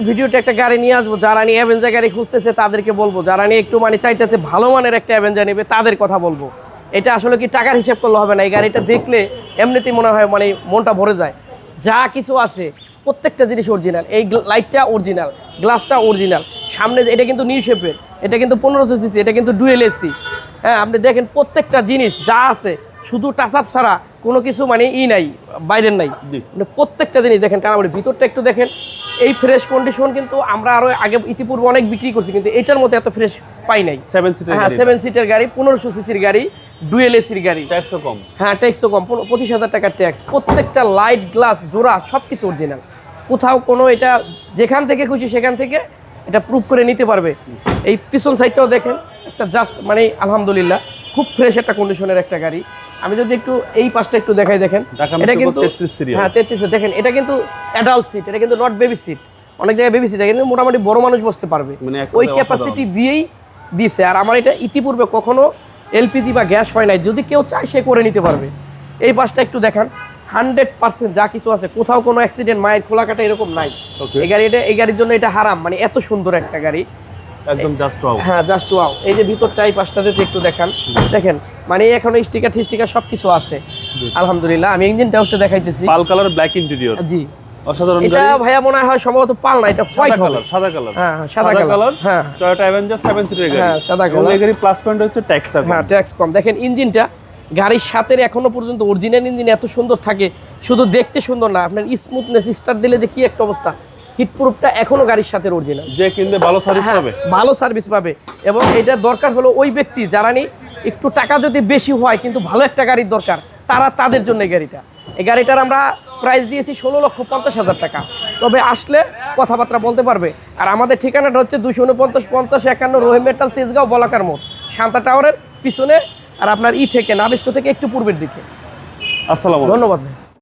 ভিডিওতে একটা গাড়ি নিয়ে আসবো, যারা নিয়ে অ্যাভেঞ্জার গাড়ি খুঁজতেছে তাদেরকে বলবো, যারা নিয়ে একটু মানে চাইতেছে ভালো মানের একটা অ্যাভেঞ্জার নেবে তাদের কথা বলবো। এটা আসলে কি টাকার হিসাব করলে হবে না, এই গাড়িটা দেখলে এমনিতেই মনে হয় মানে মনটা ভরে যায়। যা কিছু আছে প্রত্যেকটা জিনিস অরিজিনাল, এই লাইটটা অরিজিনাল, গ্লাসটা অরিজিনাল, সামনে এটা কিন্তু নিউ শেপের, এটা কিন্তু 1500 সিসি, এটা কিন্তু ডুয়েল এসি। হ্যাঁ, আপনি দেখেন প্রত্যেকটা জিনিস যা আছে শুধু টাচ আপ ছাড়া কোনো কিছু মানে নাই, বাইরের নাই, মানে প্রত্যেকটা জিনিস দেখেন। কারণ ভিতরটা একটু দেখেন, এই ফ্রেশ কন্ডিশন কিন্তু আমরা আরো আগে ইতিপূর্বে অনেক বিক্রি করছি, কিন্তু এটার মধ্যে এত ফ্রেশ পাই নাই। 7 সিটার, হ্যাঁ 7 সিটের গাড়ি, 1500 সিসির গাড়ি, ডুয়েল এসির গাড়ি, ট্যাক্সও কম। হ্যাঁ ট্যাক্সও কম, 25,000 টাকার ট্যাক্স। প্রত্যেকটা লাইট, গ্লাস, জোড়া সব কিছু অরিজিনাল, কোথাও কোনো এটা যেখান থেকে খুশি সেখান থেকে এটা প্রুভ করে নিতে পারবে। এই পিছন সাইডটাও দেখেন, একটা জাস্ট মানে আলহামদুলিল্লাহ খুব ফ্রেশ একটা কন্ডিশনের একটা গাড়ি। আমি যদি একটু এই পাশটা একটু দেখাই, দেখেন এটা কিন্তু 33 হ্যাঁ 33, দেখেন এটা কিন্তু অ্যাডাল্ট সিট, এটা কিন্তু নট বেবি সিট। অনেক জায়গায় বেবি সিট, কিন্তু মোটামুটি বড় মানুষ বসতে পারবে, ওই ক্যাপাসিটি দিয়েই দিছে। আর আমার এটা ইতিপূর্বে কখনো এলপিজি বা গ্যাস হয় নাই, যদি কেউ চায় সে করে নিতে পারবে। এই পাশটা একটু দেখান, 100% যা কিছু আছে, কোথাও কোনো অ্যাক্সিডেন্ট, মায়ের খোলা কাটা এরকম নাই। এই গাড়ির জন্য এটা হারাম, মানে এত সুন্দর একটা গাড়ি, একদম জাস্ট ওয়াও। হ্যাঁ জাস্ট ওয়াও। এই যে ভিতরটা, এই পাশটা যদি একটু দেখান, দেখেন মানে এখনো স্টিকার সবকিছু আছে আলহামদুলিল্লাহ। আমি ইঞ্জিনটা হচ্ছে দেখাইতেছি, পাল কালার ব্ল্যাক ইন্টেরিয়র, জি অসাধারণ। এটা ভাইয়া মনে হয় সম্ভবত পাল না, এটা হোয়াইট কালার, সাদা কালার। হ্যাঁ সাদা কালার, হ্যাঁ টয়োটা অ্যাভেঞ্জার 7 সিটার গাড়ি, হ্যাঁ সাদা কালার। এই গাড়ি প্লাস পয়েন্ট হচ্ছে ট্যাক্সটা কম। হ্যাঁ ট্যাক্স কম। দেখেন ইঞ্জিনটা গাড়ির সাথে এখনো পর্যন্ত অরিজিনাল ইঞ্জিন এত সুন্দর থাকে, শুধু দেখতে সুন্দর না, আপনার স্মুথনেস, স্টার্ট দিলে যে কি একটা অবস্থা, হিটপ্রুফটা এখনো গাড়ির সাথে অরিজিনাল, যে কিনবে ভালো সার্ভিস পাবে, ভালো সার্ভিস পাবে। এবং এটা দরকার হলো ওই ব্যক্তি যারা একটু টাকা যদি বেশি হয় কিন্তু ভালো একটা গাড়ির দরকার, তাদের জন্য এই গাড়িটা। এই গাড়িটার আমরা প্রাইস দিয়েছি 16,50,000 টাকা। তবে আসলে কথাবার্তা বলতে পারবে। আর আমাদের ঠিকানাটা হচ্ছে 249 50 51 রহিম মেটাল, তেজগাঁও, বলাকার মোড়, শান্তা টাওয়ারের পিছনে। আর আপনার থেকে নাবিস্কো থেকে একটু পূর্বের দিকে। আসসালামু আলাইকুম। ধন্যবাদ।